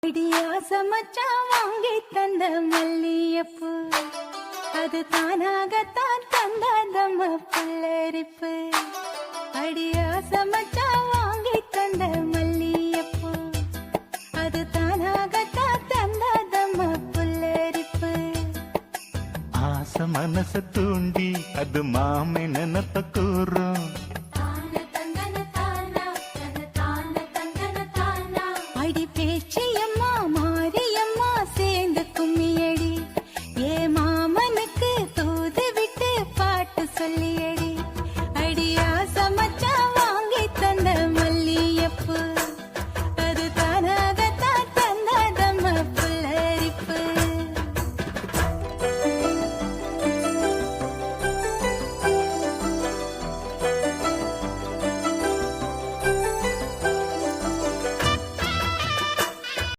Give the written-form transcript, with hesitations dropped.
சமச்சான் வாங்கி தந்த மல்லியப்பு அது தானாகத்தான் தந்தாதம்ம புல்லரிப்பு. அடியா சமச்சான் வாங்கி தந்த மல்லியப்பு அது தானாகத்தான் தந்தாதம்ம புல்லரிப்பு. ஆசை மனச தூண்டி அது மாமை நினப்ப கூறும்